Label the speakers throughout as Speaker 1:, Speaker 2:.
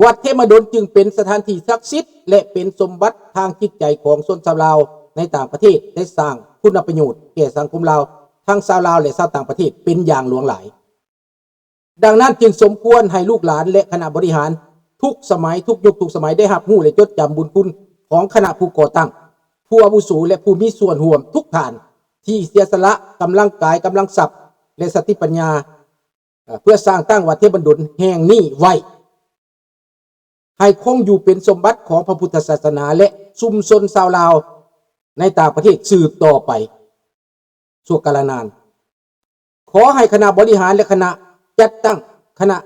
Speaker 1: วัดเทมดลจึงเป็นสถานที่ศักดิ์สิทธิ์และเป็นสมบัติทางจิตใจของชนชาวลาวในต่างประเทศได้สร้างคุณประโยชน์แก่สังคมลาวทั้งชาวลาวและชาวต่างประเทศเป็นอย่างหลวงหลายดังนั้นจึงสมควรให้ลูกหลานและคณะบริหารทุกสมัยทุกยุคทุกสมัยได้รับรู้และจดจำบุญคุณของคณะผู้ก่อตั้งผู้อาวุโสและผู้มีส่วนร่วมทุกท่านที่เสียสละกำลังกายกำลังทรัพย์และสติปัญญาเพื่อสร้างตั้งวัดเทพบันดลแห่งนี้ไว้ให้คงอยู่เป็นสมบัติของพระพุทธศาสนาและชุมชนชาวลาวในต่างประเทศสืบต่อไปชั่วกาลนานขอให้คณะบริหารและคณะจัดตั้งคณะ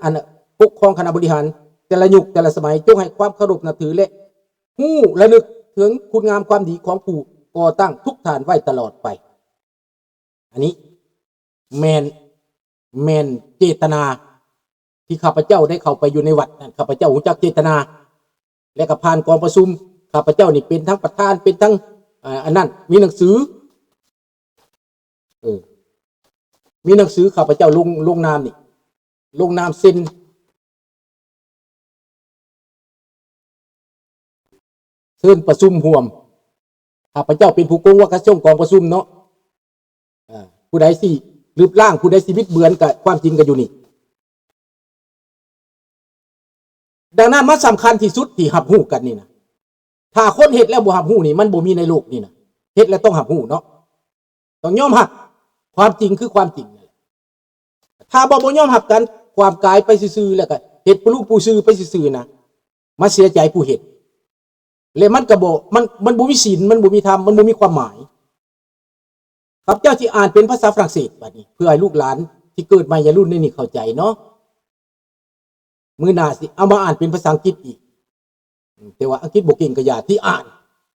Speaker 1: ปกครองคณะบริหารแต่ละยุคแต่ละสมัยจงให้ความเคารพนับถือและฮู้ระลึกถึงคุณงามความดีของผู้ก่อตั้งทุกท่านไว้ตลอดไปอันนี้แม่นเจตนาที่ข้าพเจ้าได้เข้าไปอยู่ในวัดนั้นข้าพเจ้ารู้จักเจตนาและก็ผ่านกองประชุมข้าพเจ้านี่เป็นทั้งประธานเป็นทั้งอันนั้นมีหนังสือมีหนังสือข้าพเจ้าลงนามนี่ลงนามเซ็นเชิญประชุมร่วมข้าพเจ้าเป็นผู้กงว่ากระทรวงกองประชุมเนาะผู้ใดสิรูปร่างผู้ใดสิบิดเบือนกับความจริงก็อยู่นี่ดังนั้นมันสำคัญที่สุดที่รับรู้กันนี่นะถ้าคนเฮ็ดแล้วบ่รับรู้นี่มันบ่มีในโลกนี่นะเฮ็ดแล้วต้องรับรู้เนาะต้องยอมรับความจริงคือความจริงถ้าบ่ยอมรับกันความกายไปซื่อๆแล้วก็เฮ็ดผู้ลูกผู้ซื่อไปซื่อๆนะมาเสียใจผู้เฮ็ดและมันก็บ่มันบ่มีศีลมันบ่มีธรรมมันบ่มีความหมายครับเจ้าที่อ่านเป็นภาษาฝรั่งเศสบัดนี้เพื่อให้ลูกหลานที่เกิดใหม่รุ่นนี้เข้าใจเนาะมื้อหน้าสิเอามาอ่านเป็นภาษาอังกฤษอีกแต่ว่าอังกฤษบ่เก่งก็อย่าที่อ่าน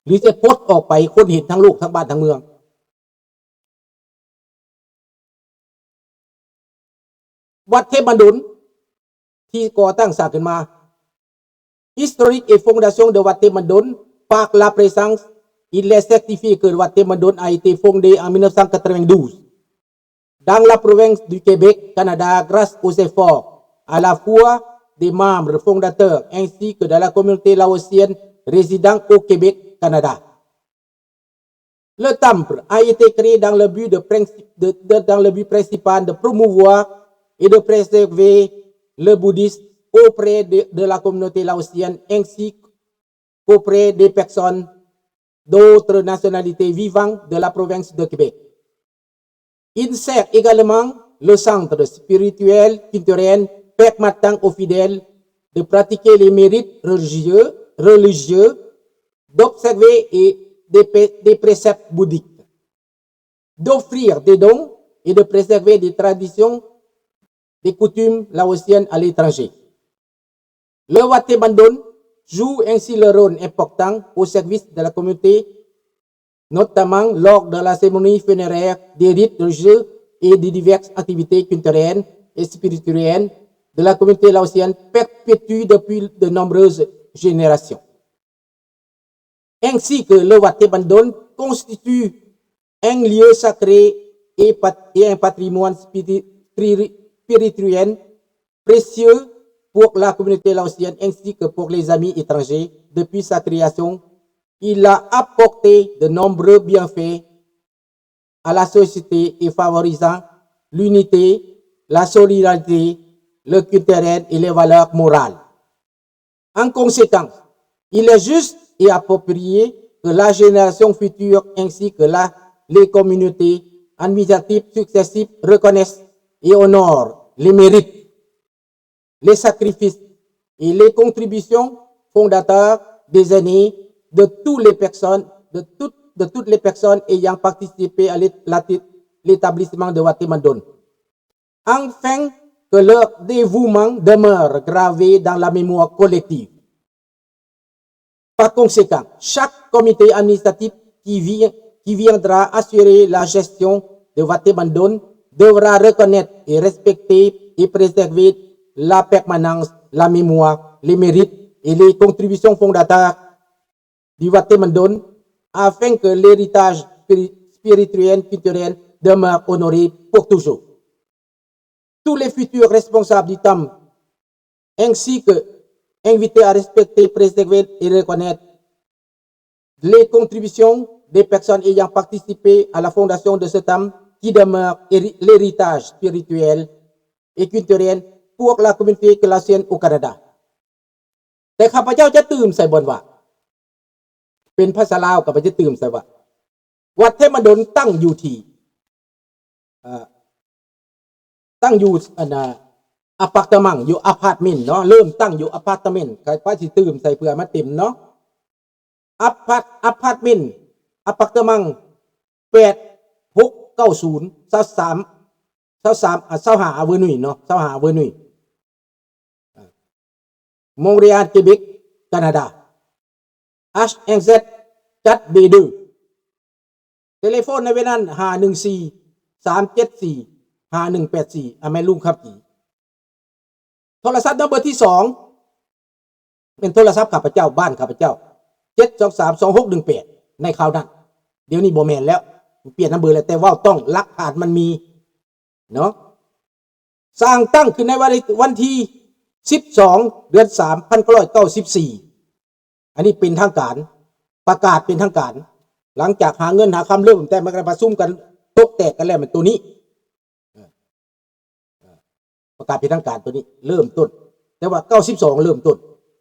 Speaker 1: หรือจะโพสต์ออกไปคนเห็นทั้งโลกทั้งบ้านทั้งเมืองวัดเทพบันดลที่ก่อตั้งสร้างขึ้นมา Historique et fondation de Wat Thep Ban Dol par la présence il est certifié que Wat Thep Ban Dol a été fondé en 1992 dans la province du Québec, Canada, grâce aux efforts à la fois des membres fondateurs ainsi que de la communauté laotienne résidant au Québec, Canada. Le temple a été créé dans le but principal de promouvoir et de préserver le bouddhisme auprès de la communauté laotienne ainsi qu'auprès des personnes d'autres nationalités vivant de la province de Québec. Il sert également le centre spirituel culturel permettant aux fidèles de pratiquer les mérites religieux, d'observer des préceptes bouddhiques, d'offrir des dons et de préserver des traditions, des coutumes laotiennes à l'étranger. Le Wat Thep Ban Dol joue ainsi le rôle important au service de la communauté, notamment lors de la cérémonie funéraire, des rites religieux et des diverses activités culturelles et spirituelles de la communauté laotienne perpétuées depuis de nombreuses générations. Ainsi que le Wat Thep Ban Dol constitue un lieu sacré et un patrimoine spirituel précieux pour la communauté laotienne ainsi que pour les amis étrangers. Depuis sa création, il a apporté de nombreux bienfaits à la société et favorisant l'unité, la solidarité, le culturel et les valeurs morales. En conséquence, il est juste et approprié que la génération future ainsi que les communautés administratives successives reconnaissent et honorent les mérites, les sacrifices et les contributions fondateurs des aînés de toutes les personnes ayant participé à l'établissement de Wat Thep Ban Dol, afin que leur dévouement demeure gravé dans la mémoire collective. Par conséquent, chaque comité administratif qui viendra assurer la gestion de Wat Thep Ban Dol devra reconnaître et respecter et préserver la permanence, la mémoire, les mérites et les contributions fondateurs du Wat Thep Ban Dol afin que l'héritage spirituel culturel demeure honoré pour toujours. Tous les futurs responsables du temple ainsi que invité à respecter, préserver et reconnaître les contributions des personnes ayant participé à la fondation de cet âme qui demeure l'héritage spirituel et culturel pour la communauté chrétienne au Canada แต่ข้าพเจ้าจะตื่มใส่บนว่าเป็นภาษาลาวข้าพเจ้าตื่มใส่ว่าวัดเทพมณฑลตั้งอยู่ที่ตั้งอยู่อพาร์ตเมนต์อยู่อพาร์ตเมนต์เนาะเริ่มตั้งอยู่อพาร์ตเมนต์ใครป้าสิตื่มใส่เพื่อมาเต็มเนาะอพาร์ตเมนต์อพาร์ตเมนต์8690 23อเวนุยเนาะ25อเวนุยมงเรียนเกเบกแคนาดา HNZ จัด B2 เทเลโฟนในเวลานั้น514 374 5184แม่ลุงครับจีโทรศัพท์นัมเบอร์ที่2เป็นโทรศัพท์ข้าพเจ้าบ้านข้าพเจ้า7232618ในคราวนั้นเดี๋ยวนี้บ่แม่นแล้วเปลี่ยนนัมเบอร์แล้วแต่ว่าต้องหลักฐานมันมีเนาะสร้างตั้งขึ้นในวันที่12 เดือน 3 1994อันนี้เป็นทางการประกาศเป็นทางการหลังจากหาเงินหาคำเริ่มแต่มันประชุมกันตกแตกกันแล้วมันตัวนี้ประกาศเป็นทางการตัวนี้เริ่มต้นแต่ว่า92เริ่มต้น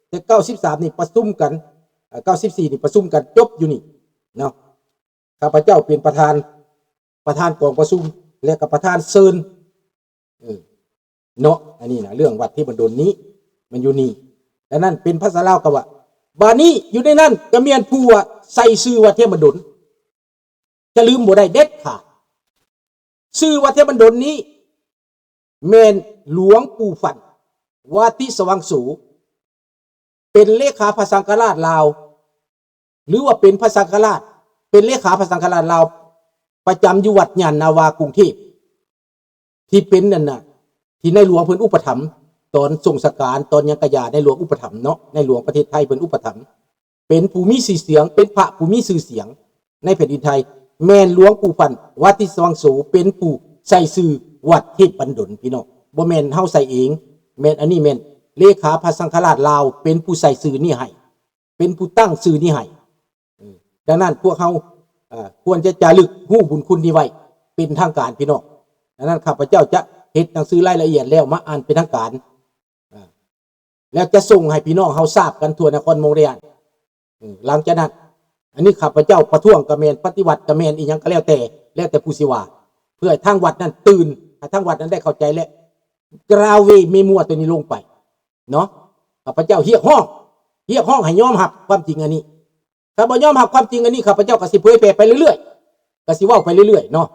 Speaker 1: แต่93นี่ประชุมกัน94นี่ประชุมกันจบอยู่นี่เนาะข้าพเจ้าเป็นประธานกองประชุมและกับประธานเซิร์นเนาะอันนี้นะเรื่องวัดที่บันดลนี้มันอยู่นี่ดังนั้นเป็นภาษาลาวกับว่าบานี้อยู่ในนั้นก็เมียนผู้ว่าใส่ชื่อวัดเทพบันดลจะลืมบ่ได้เด็ดขาดชื่อวัดเทพบันดลนี้แม่นหลวงปู่ฟันวาติสว่างสูเป็นเลขาพระสังฆราชลาวหรือว่าเป็นพระสังฆราชเป็นเลขาพระสังฆราชลาวประจำอยู่วัดยานนาวากรุงเทพที่เป็นนั่นน่ะที่ในหลวงเพิ่นอุปถัมภ์ตอนทรงสการตอนยังกะยาในหลวงอุปถัมภ์เนาะในหลวงประเทศไทยเพิ่นอุปถัมภ์เป็นผู้มีชื่อเสียงเป็นพระผู้มีชื่อเสียงในแผ่นดินไทยแม่นหลวงปู่ฟันวัดที่สว่างโสเป็นผู้ใส่ชื่อวัดเทพบันดลพี่น้องบ่แม่นเฮาใส่เองแม่นอันนี้แม่นเลขาพระสังฆราชลาวเป็นผู้ใส่ชื่อนี้ให้เป็นผู้ตั้งชื่อนี้ให้ดังนั้นพวกเฮาควรจะจารึกฮู้บุญคุณนี้ไว้เป็นทางการพี่น้องดังนั้นข้าพเจ้าจะเฮ็ดหนังสือรายละเอียดแล้วมาอ่านเป็นทางการแล้วจะส่งให้พี่น้องเฮาทราบกันทั่วนครมงเรียนหลังจากนั้นอันนี้ข้าพเจ้าประท้วงกระเมนปฏิวัติกระเมนอีหยังก็แล้วแต่ผู้สิว่าเพื่อทางวัดนั้นตื่นให้ทางวัดนั้นได้เข้าใจและกราวเวมีมัวตัวนี้ลงไปเนาะข้าพเจ้าเรียกห้องให้ยอมรับความจริงอันนี้ถ้าบ่ยอมรับความจริงอันนี้ข้าพเจ้าก็สิเผยแพร่ไปเรื่อยๆก็สิเว้าไปเรื่อยๆเนาะ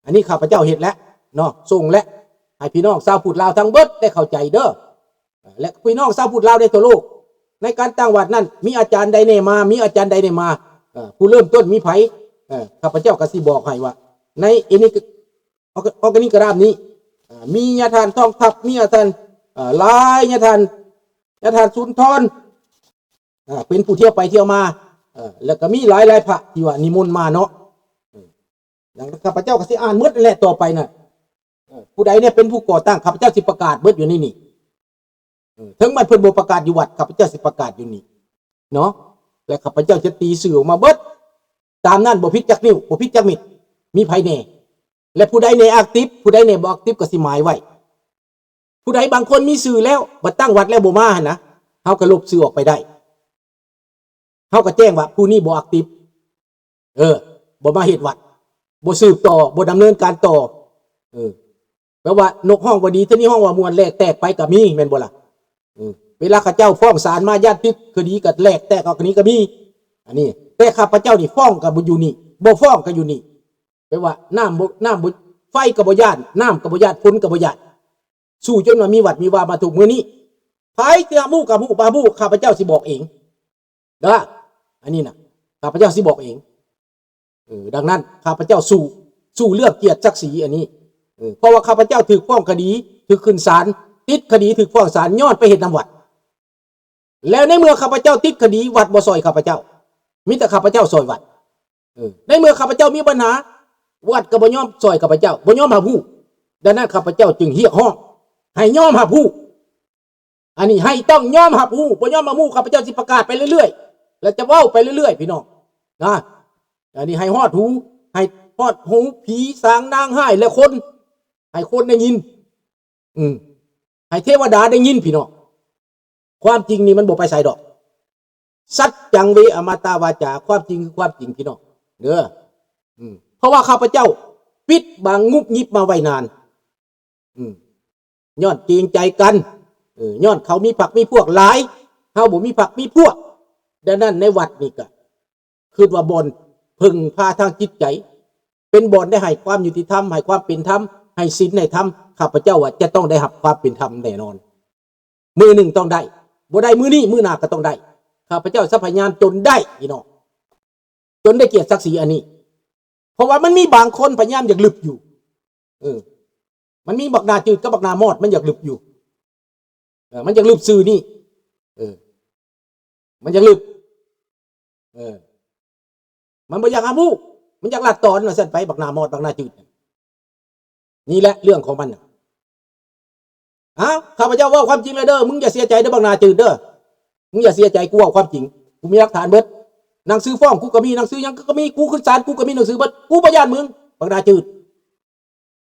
Speaker 1: อันนี้ข้าพเจ้าเฮ็ดแล้วเนาะส่งและให้พี่น้องชาวพุทธลาวทั้งเบิดได้เข้าใจเด้อและพี่น้องชาวพุทธลาวได้ทั่วโลกในการตั้งวัดนั้นมีอาจารย์ใดแน่มาผู้เริ่มต้นมีไผข้าพเจ้าก็สิบอกให้ว่าในออร์แกนิกรามนี้มีญาทานทองทัพมีญาทานลายญาทานสุนทรเป็นผู้เที่ยวไปเที่ยวมาแล้วก็มีหลายพระที่ว่านิมนต์มาเนาะอย่างข้าพเจ้าก็สิอ่านหมดนั่นแหละต่อไปน่ะผู้ใดเนี่ยเป็นผู้ก่อตั้งข้าพเจ้าสิประกาศเบิดอยู่นี่ถึงมันเพิ่นบ่ประกาศอยู่วัดข้าพเจ้าสิประกาศอยู่นี่เนาะและข้าพเจ้าจะตีสื่อออกมาเบิดตามนั้นบ่ผิดจักนิ้วบ่ผิดจักมิดมีไผแน่และผู้ใดในแอคทีฟผู้ใดในบ่แอคทีฟก็สิหมายไว้ผู้ใดบางคนมีสื่อแล้วบ่ตั้งวัดแล้วบ่มาหั่นนะเฮาก็ลบสื่อออกไปได้เฮาก็แจ้งว่าผู้นี้บ่แอคทีฟบ่มาเฮ็ดวัดบ่สืบต่อบ่ดำเนินการต่อแปลว่านกห้องบ่ดีเท่านี้ห้องว่ามวนแลกแตกไปก็มีแม่นบ่ล่ะเวลาข้าเจ้าฟ้องศาลมาญาติติดคดีก็แลกแตกออกนี้ก็มีอันนี้แต่ข้าพเจ้านี่ฟ้องก็บ่อยู่นี่บ่ฟ้องก็อยู่นี่แปลว่าน้ำบ่ไฟก็บ่ย่านน้ำก็บ่ย่านฝนก็บ่ย่านสู้จนว่ามีวัดมีวามาถูกมื้อนี้ไผเตียมู่กับมู่บามู่ข้าพเจ้าสิบอกเองเด้ออันนี้น่ะข้าพเจ้าสิบอกเองดังนั้นข้าพเจ้าสู้เรื่องเกียรติศักดิ์ศรีอันนี้เพราะว่าข้าพเจ้าถูกฟ้องคดีถูกขึ้นศาลติดคดีถูกฟ้องศาลย้อนไปเฮ็ดนำวัดแล้วในเมื่อข้าพเจ้าติดคดีวัดบ่ซอยข้าพเจ้ามีแต่ข้าพเจ้าซอยวัดในเมื่อข้าพเจ้ามีปัญหาวัดก็บ่ยอมซอยข้าพเจ้าบ่ยอมหาผู้ดังนั้นข้าพเจ้าจึงเรียกร้องให้ยอมหาผู้ อันนี้ให้ต้องยอมรับหูบ่ยอมมาหูข้าพเจ้าสิประกาศไปเรื่อยๆและจะเว้าไปเรื่อยๆพี่น้องนะอันนี้ให้ฮอดหูให้ฮอดหูผีสางนางไห้และคนให้คนได้ยินให้เทวดาได้ยินพี่น้องความจริงนี่มันบ่ไปไสดอกสัจจังเวอมตาวาจาความจริงคือความจริงพี่น้องเด้อเพราะว่าข้าพเจ้าปิดบังงุบงิบมาไว้นานย้อนเกรงใจกันย้อนเขามีผักมีพวกหลายเฮาบ่มีผักมีพวกดังนั้นในวัดนี่ก็คือว่าบ่อนพึ่งพาทางจิตใจเป็นบ่อนได้ให้ความยุติธรรมให้ความเป็นธรรมให้ศีลให้ธรรมข้าพเจ้าว่าจะต้องได้รับความเป็นธรรมแน่นอนมือหนึ่งต้องได้บ่ได้มือนี้มือหน้าก็ต้องได้ข้าพเจ้าพยายามจนได้พี่น้องจนได้เกียรติศักดิ์ศรีอันนี้เพราะว่ามันมีบางคนพยายามอยากหลึบอยู่มันมีบักนาจืดกับบักนามอดมันอยากหลึบอยู่มันอยากหลึบซื่อนี่มันอยากหลึบมันบ่อยากอามูมันอยากลัดตอนว่าซั่นไปบักนามอดบักนาจืดนี่แหละเรื่องของมันข้าพเจ้าว่าความจริงเลยเด้อมึงอย่าเสียใจเด้อบักนาจืดเด้อมึงอย่าเสียใจกูว่าความจริงกูมีหลักฐานเบิดหนังสือฟ้องกูก็มีหนังสือยังก็มีกูขึ้นศาลกูก็มีหนังสือเบิดกูบ่ย้านมึงบักนาจืด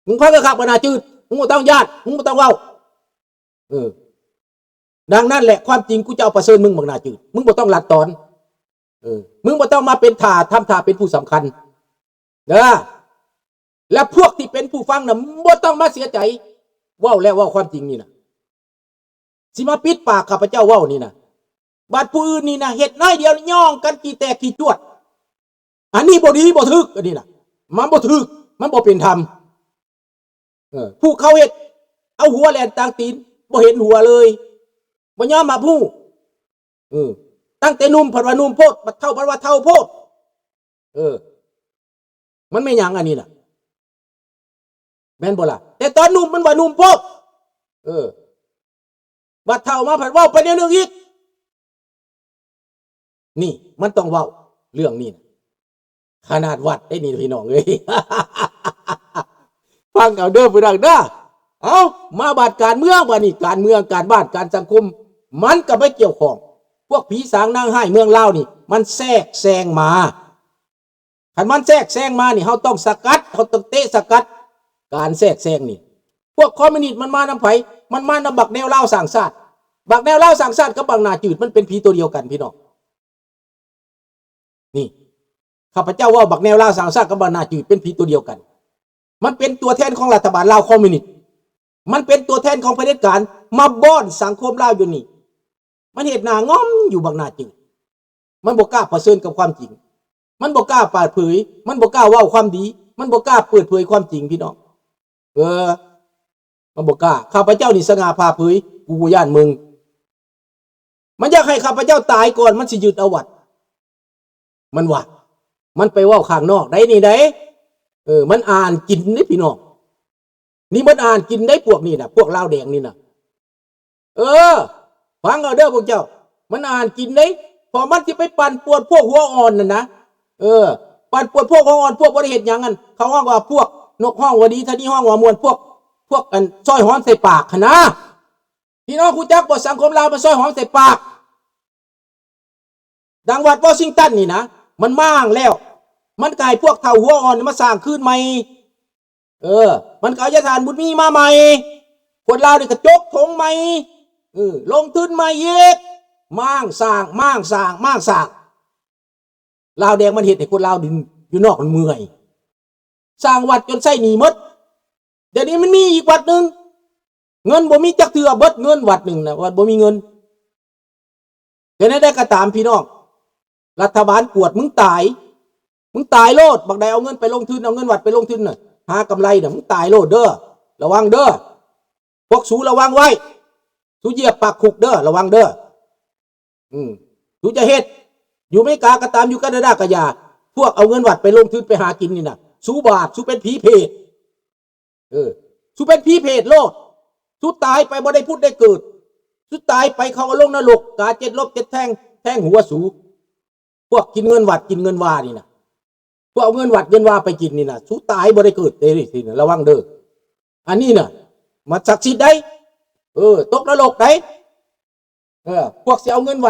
Speaker 1: มึงพักกะขับบักนาจืดมึงบ่ต้องญาติมึงบ่ต้องเว้าดังนั้นแหละความจริงกูจะเอาประเสริฐมึงบักนาจืดมึงบ่ต้องลัดตอนมึงบ่ต้องมาเป็นทำท่าเป็นผู้สำคัญเด้อและพวกที่เป็นผู้ฟังน่ะบ่ต้องมาเสียใจเว้าแล้วเว้าความจริงนี่นะสิมาปิดปากข้าพเจ้าเว้านี่นะบาดผู้อื่นนี่นะเฮ็ดน้อยเดียวย่องกันกี่แตกกี่จวดอันนี้บ่ดีบ่ถึกอันนี้นะมันบ่ถึกมันบ่เป็นธรรมผู้เขาเฮ็ดเอาหัวแล่นต่างตีนบ่เห็นหัวเลยบ่ยอมมาผู้ตั้งแต่นุ่มผัดว่านุ่มโพดบัดเฒ่าผัดว่าเฒ่าโพดมันไม่หยังอันนี้น่ะแม่นบ่ล่ะแต่ตอนนุ่มมันว่านุ่มโพดบัดเฒ่ามาผัดเว้าไปเรื่องอีกนี่มันต้องเว้าเรื่องนี้นะขนาดวัดได้นี่พี่น้องเอ้ย ฟังเอาเด้อพี่น้องเด้อเอามาบาดการเมืองว่านี่การเมืองการบ้านการสังคมมันก็ไม่เกี่ยวข้องพวกผีสางนางไห้เมืองลาวนี่มันแทรกแซงมาคันมันแทรกแซงมานี่เฮาต้องสกัดเฮาต้องเตะสกัดการแทรกแซงนี่พวกคอมมิวนิสต์มันมานำไผมันมานำบักแนวลาวสร้างชาติบักแนวลาวสร้างชาติกับบักนาจืดมันเป็นผีตัวเดียวกันพี่น้องนี่ข้าพเจ้าว่าบักแนวลาวสร้างชาติกับบักนาจืดเป็นผีตัวเดียวกันมันเป็นตัวแทนของรัฐบาลลาวคอมมิวนิสต์มันเป็นตัวแทนของเผด็จการมาบ้อนสังคมลาวอยู่นี่มันเห็นหน้างอมอยู่บักนาจืดมันบ่กล้าเผชิญกับความจริงมันบ่กล้าเปิดเผยมันบ่กล้าเว้าความดีมันบ่กล้าเปิดเผยความจริงพี่น้องมันบ่กล้าข้าพเจ้านี่สง่าผ่าเผยกูบ่ย่านมึงมันอยากให้ข้าพเจ้าตายก่อนมันสิยึดเอาวัดมันว่ามันไปเว้าข้างนอกได้นี่ได้มันอ่านกินนี่พี่น้องนี่มันอ่านกินได้พวกนี้น่ะพวกลาวแดงนี่น่ะฟังเอาเด้อพวกเจ้ามันอ่านกินได้พอมันสิไปปั่นป่วนพวกหัวอ่อนน่ะนะปั่นป่วนพวกหัวอ่อนพวกบ่ได้เฮ็ดหยังกันเขาฮ้องว่าพวกนกฮ้องว่าดีท่านี้ฮ้องว่ามวนพวกอันซอยหอมใส่ปากหั่นนะพี่น้องรู้จักบ่สังคมลาวมันซอยหอมใส่ปากดังวัดวอชิงตันนี่นะมันม่างแล้วมันกลายพวกเฒ่าหัวอ่อนมาสร้างคืนใหม่มันก็เอายาทานบุญมีมาใหม่คนลาวนี่ก็จกธงใหม่ลงทุนใหม่อีกม่างสร้างลาวแดงมันเฮ็ดให้คนลาวดินอยู่นอกมันเมื่อยสร้างวัดจนใช้หนี้หมดเดี๋ยวนี้มันมีอีกวัดนึงเงินบ่มีจักเทื่อเบิดเงินวัดนึงนะวัดบ่มีเงินแต่นั้นได้ก็ตามพี่น้องรัฐบาลกวดมึงตายโลดบักใดเอาเงินไปลงทุนเอาเงินวัดไปลงทุนน่ะหากำไรน่ะมึงตายโลดเด้อระวังเด้อพวกสูระวังไว้สูเหยียบปากคุกเด้อระวังเด้อสูจะเฮ็ดอยู่อเมริกาก็ตามอยู่แคนาดาก็อย่าพวกเอาเงินวัดไปลงทุนไปหากินนี่น่ะสูบาปสูเป็นผีเพศสูเป็นผีเพศโลดสูตายไปบ่ได้พูดได้เกิดสูตายไปเขาเอาลงนรกกา7 ลบ 7แท่งหัวสูพวกกินเงินวัดกินเงินวานี่น่ะพวกเอาเงินวัดเงินวาไปกินนี่น่ะสูตายบ่ได้เกิดเด้สิระวังเด้ออันนี้น่ะมาศักดิ์สิทธิ์ได้ตกนรกได้ พวกสิเอาเงินวัด